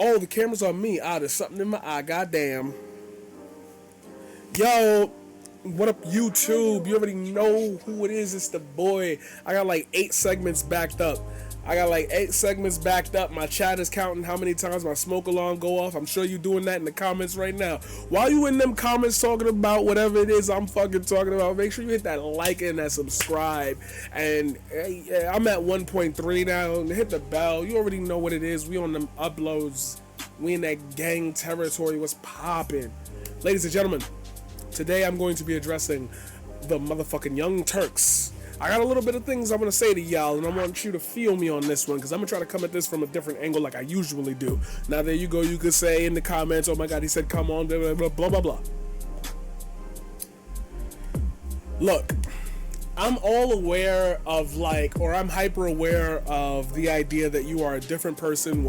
Oh, the camera's on me. Ah, there's something in my eye. Goddamn. Yo, what up, YouTube? You already know who it is. It's the boy. I got like 8 segments backed up. My chat is counting how many times my smoke alarm go off. I'm sure you doing that in the comments right now. While you in them comments talking about whatever it is I'm fucking talking about, make sure you hit that like and that subscribe. And I'm at 1.3 now. Hit the bell. You already know what it is. We on them uploads. We in that gang territory. What's popping? Ladies and gentlemen, today I'm going to be addressing the motherfucking Young Turks. I got a little bit of things I'm going to say to y'all, and I want you to feel me on this one, because I'm going to try to come at this from a different angle like I usually do. Now, there you go. You could say in the comments, oh my God, he said, come on, blah, blah, blah, blah, blah. Look, I'm all aware of, like, or I'm hyper aware of the idea that you are a different person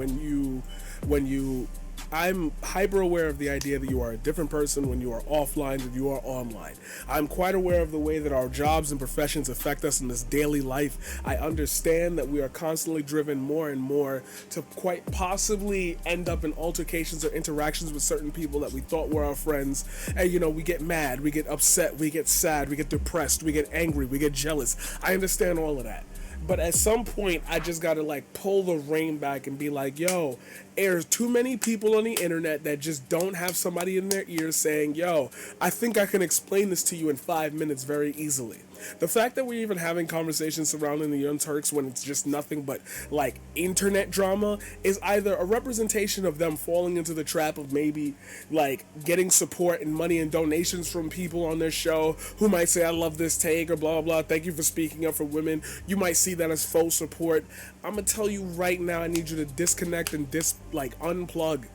I'm hyper aware of the idea that you are a different person when you are offline than you are online. I'm quite aware of the way that our jobs and professions affect us in this daily life. I understand that we are constantly driven more and more to quite possibly end up in altercations or interactions with certain people that we thought were our friends. And, you know, we get mad, we get upset, we get sad, we get depressed, we get angry, we get jealous. I understand all of that. But at some point, I just gotta like pull the rein back and be like, yo, there's too many people on the internet that just don't have somebody in their ear saying, yo, I think I can explain this to you in 5 minutes very easily. The fact that we're even having conversations surrounding the Young Turks when it's just nothing but like internet drama is either a representation of them falling into the trap of maybe like getting support and money and donations from people on their show who might say, I love this take or blah, blah, blah. Thank you for speaking up for women. You might see that as faux support. I'm going to tell you right now, I need you to disconnect and unplug.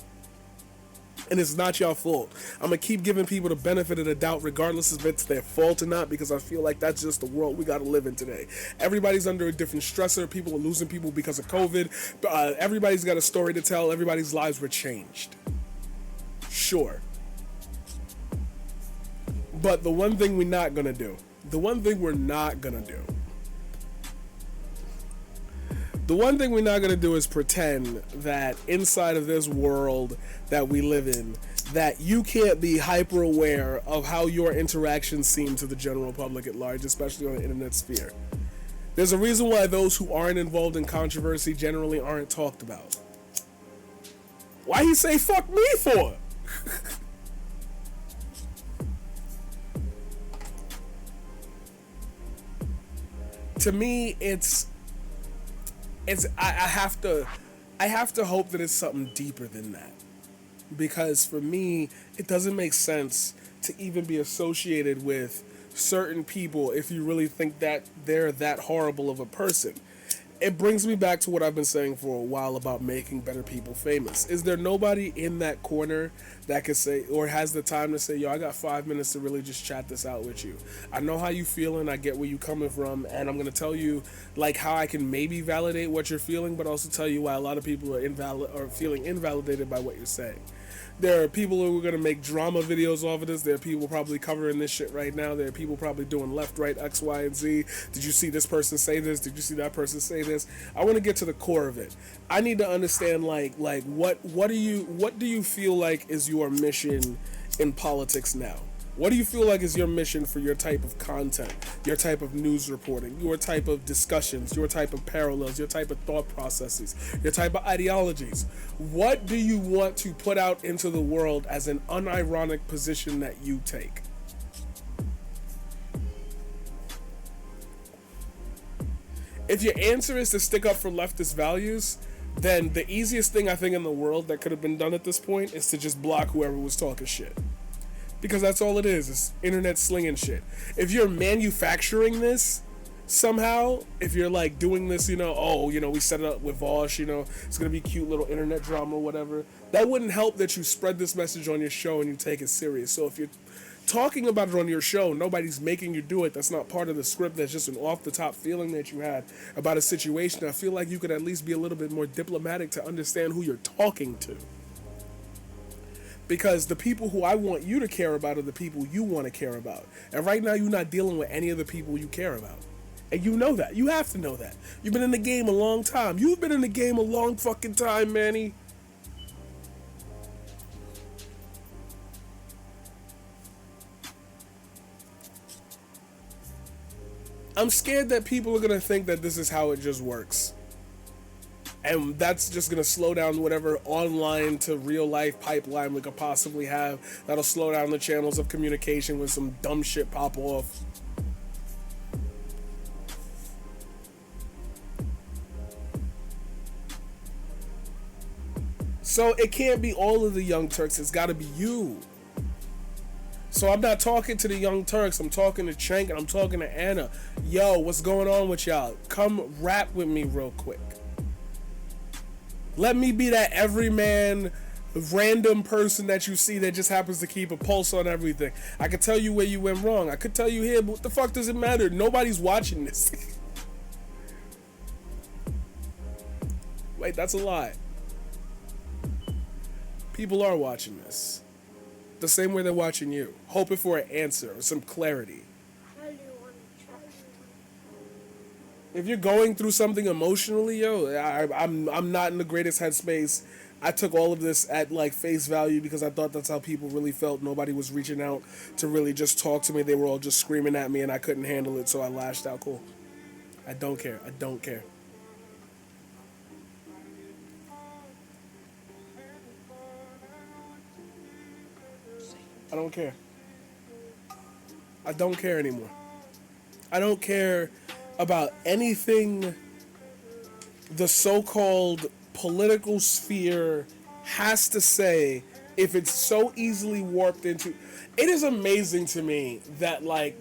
And it's not your fault. I'm going to keep giving people the benefit of the doubt regardless if it's their fault or not, because I feel like that's just the world we got to live in today. Everybody's under a different stressor. People are losing people because of COVID. Everybody's got a story to tell. Everybody's lives were changed. Sure. But the one thing we're not going to do, the one thing we're not going to do is pretend that inside of this world that we live in, that you can't be hyper aware of how your interactions seem to the general public at large, especially on the internet sphere. There's a reason why those who aren't involved in controversy generally aren't talked about. Why he say fuck me for? To me, I have to hope that it's something deeper than that, because for me it doesn't make sense to even be associated with certain people if you really think that they're that horrible of a person. It brings me back to what I've been saying for a while about making better people famous. Is there nobody in that corner that could say, or has the time to say, yo, I got 5 minutes to really just chat this out with you. I know how you feeling, I get where you coming from, and I'm going to tell you like how I can maybe validate what you're feeling, but also tell you why a lot of people are feeling invalidated by what you're saying. There are people who are going to make drama videos off of this. There are people probably covering this shit right now. There are people probably doing left, right, X, Y, and Z. Did you see this person say this? Did you see that person say this? I want to get to the core of it. I need to understand what do you feel like is your mission in politics now? What do you feel like is your mission for your type of content, your type of news reporting, your type of discussions, your type of parallels, your type of thought processes, your type of ideologies? What do you want to put out into the world as an unironic position that you take? If your answer is to stick up for leftist values, then the easiest thing I think in the world that could have been done at this point is to just block whoever was talking shit. Because that's all it is. It's internet slinging shit. If you're manufacturing this somehow, if you're like doing this, we set it up with Vosh, it's gonna be cute little internet drama or whatever, that wouldn't help that you spread this message on your show and you take it serious. So if you're talking about it on your show, nobody's making you do it, that's not part of the script, that's just an off the top feeling that you had about a situation, I feel like you could at least be a little bit more diplomatic to understand who you're talking to. Because the people who I want you to care about are the people you want to care about. And right now you're not dealing with any of the people you care about. And you know that. You have to know that. You've been in the game a long time. You've been in the game a long fucking time, Manny. I'm scared that people are gonna think that this is how it just works. And that's just gonna slow down whatever online to real life pipeline we could possibly have. That'll slow down the channels of communication when some dumb shit pop off. So it can't be all of the Young Turks, it's gotta be you. So I'm not talking to the Young Turks, I'm talking to Cenk and I'm talking to Anna. Yo, what's going on with y'all? Come rap with me real quick. Let me be that everyman, random person that you see that just happens to keep a pulse on everything. I could tell you where you went wrong. I could tell you here, but what the fuck does it matter? Nobody's watching this. Wait, that's a lie. People are watching this. The same way they're watching you. Hoping for an answer or some clarity. If you're going through something emotionally, yo, I'm not in the greatest headspace. I took all of this at like face value because I thought that's how people really felt. Nobody was reaching out to really just talk to me. They were all just screaming at me and I couldn't handle it, so I lashed out. Cool. I don't care. I don't care. I don't care. I don't care anymore. I don't care about anything the so-called political sphere has to say if it's so easily warped into. It is amazing to me that like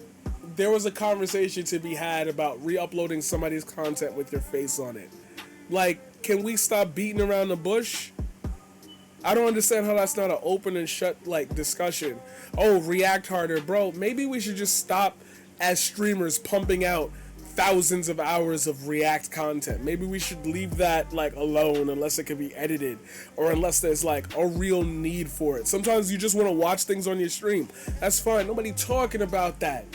there was a conversation to be had about re-uploading somebody's content with your face on it. Like, can we stop beating around the bush? I don't understand how that's not an open and shut like discussion. Oh, react harder, bro. Maybe we should just stop as streamers pumping out thousands of hours of react content. Maybe we should leave that like alone unless it can be edited or unless there's like a real need for it. Sometimes you just want to watch things on your stream. That's fine. Nobody talking about that.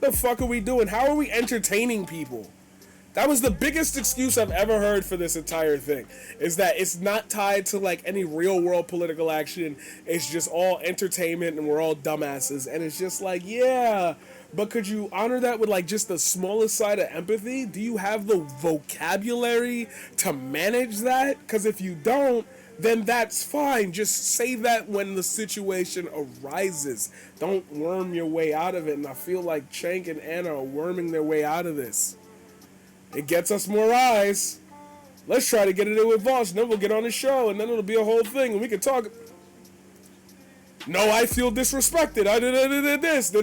The fuck are we doing? How are we entertaining people? That was the biggest excuse I've ever heard for this entire thing, is that it's not tied to like any real world political action. It's just all entertainment and we're all dumbasses. And it's just like, yeah, but could you honor that with like just the smallest side of empathy? Do you have the vocabulary to manage that? Because if you don't, then that's fine. Just say that when the situation arises. Don't worm your way out of it. And I feel like Cenk and Anna are worming their way out of this. It gets us more eyes. Let's try to get it in with Voss, and then we'll get on the show, and then it'll be a whole thing, and we can talk. No, I feel disrespected. I did this.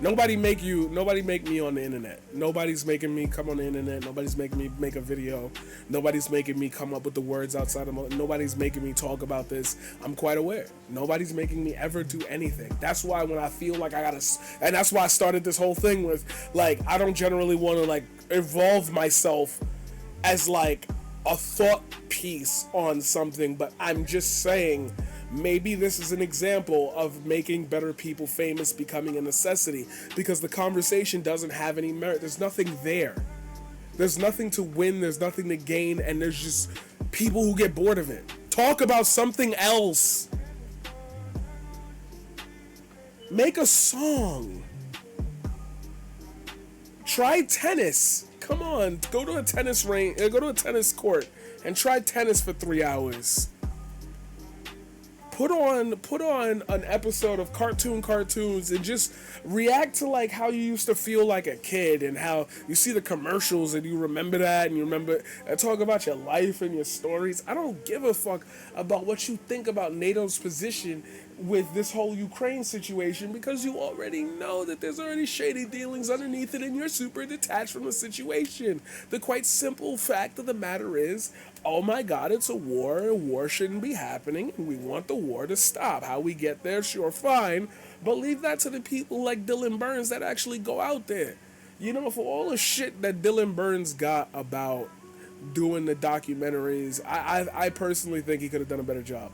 Nobody make me on the internet. Nobody's making me come on the internet. Nobody's making me make a video. Nobody's making me come up with the words outside of nobody's making me talk about this. I'm quite aware. Nobody's making me ever do anything. That's why when I feel like I gotta, and that's why I started this whole thing with, like, I don't generally want to, like, involve myself as, like, a thought piece on something, but I'm just saying, maybe this is an example of making better people famous becoming a necessity, because the conversation doesn't have any merit. There's nothing there. There's nothing to win, there's nothing to gain, and there's just people who get bored of it. Talk about something else. Make a song. Try tennis. Come on, go to a tennis range, go to a tennis court and try tennis for 3 hours. Put on an episode of cartoons and just react to like how you used to feel like a kid and how you see the commercials and you remember that and you remember and talk about your life and your stories. I don't give a fuck about what you think about NATO's position with this whole Ukraine situation, because you already know that there's already shady dealings underneath it and you're super detached from the situation. The quite simple fact of the matter is, oh my god, it's a war. A war shouldn't be happening, and we want the war to stop. How we get there, sure, fine, but leave that to the people like Dylan Burns that actually go out there. You know, for all the shit that Dylan Burns got about doing the documentaries, I personally think he could have done a better job.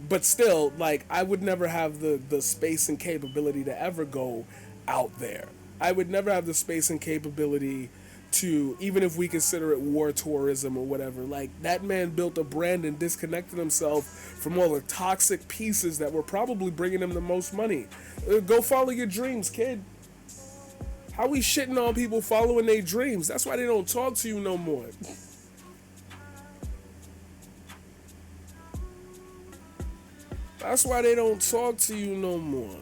But still, like, I would never have the space and capability to ever go out there. I would never have the space and capability to, even if we consider it war tourism or whatever, like that man built a brand and disconnected himself from all the toxic pieces that were probably bringing him the most money. Go follow your dreams, kid. How we shitting on people following their dreams? That's why they don't talk to you no more. That's why they don't talk to you no more.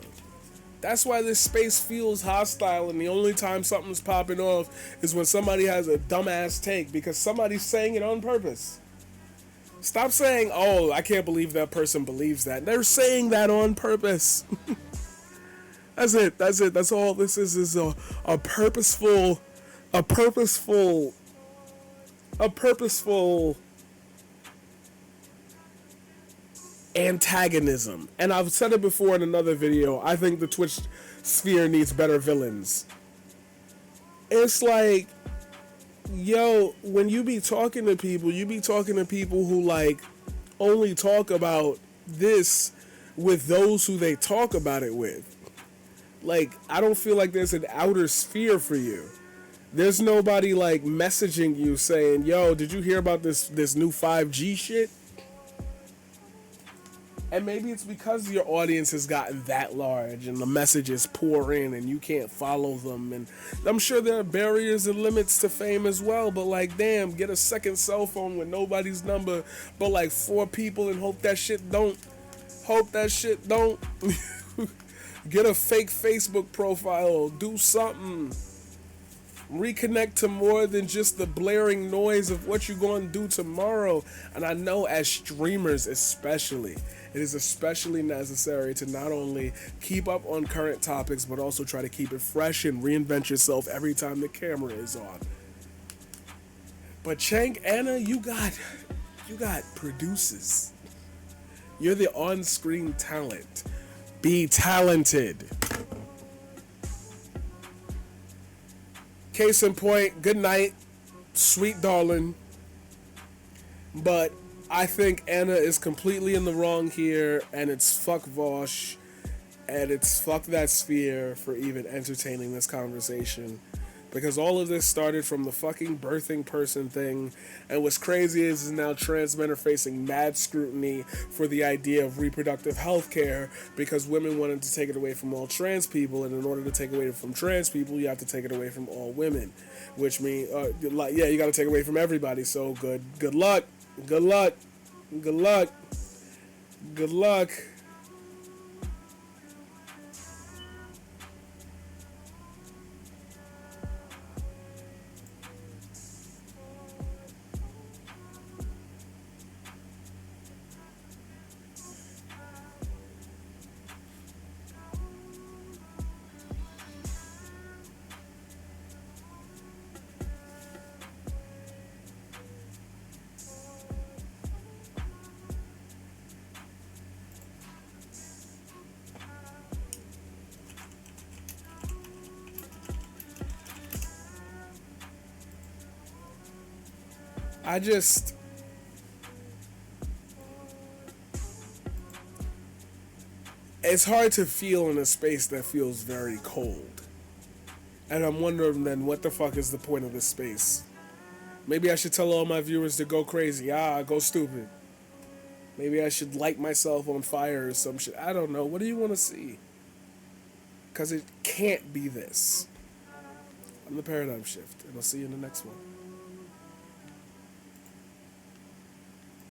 That's why this space feels hostile, and the only time something's popping off is when somebody has a dumbass take because somebody's saying it on purpose. Stop saying, oh, I can't believe that person believes that. They're saying that on purpose. That's it. That's it. That's all this is a purposeful, a purposeful, a purposeful antagonism. And I've said it before in another video. I think the Twitch sphere needs better villains. It's like, yo, when you be talking to people, you be talking to people who like only talk about this with those who they talk about it with. Like, I don't feel like there's an outer sphere for you. There's nobody like messaging you saying, yo, did you hear about this new 5G shit? And maybe it's because your audience has gotten that large and the messages pour in and you can't follow them. And I'm sure there are barriers and limits to fame as well. But like, damn, get a second cell phone with nobody's number but like 4 people and hope that shit don't. Get a fake Facebook profile. Do something. Reconnect to more than just the blaring noise of what you're going to do tomorrow. And I know as streamers especially, it is especially necessary to not only keep up on current topics, but also try to keep it fresh and reinvent yourself every time the camera is on. But Chank, Anna, you got producers. You're the on-screen talent. Be talented. Case in point, good night, sweet darling. But I think Anna is completely in the wrong here, and it's fuck Vosh, and it's fuck that sphere for even entertaining this conversation. Because all of this started from the fucking birthing person thing, and what's crazy is now trans men are facing mad scrutiny for the idea of reproductive health care because women wanted to take it away from all trans people, and in order to take it away from trans people, you have to take it away from all women, which means, you got to take it away from everybody. So good luck, good luck, good luck, good luck. It's hard to feel in a space that feels very cold. And I'm wondering then, what the fuck is the point of this space? Maybe I should tell all my viewers to go crazy. Go stupid. Maybe I should light myself on fire or some shit. I don't know. What do you want to see? Because it can't be this. I'm the Paradigm Shift, and I'll see you in the next one.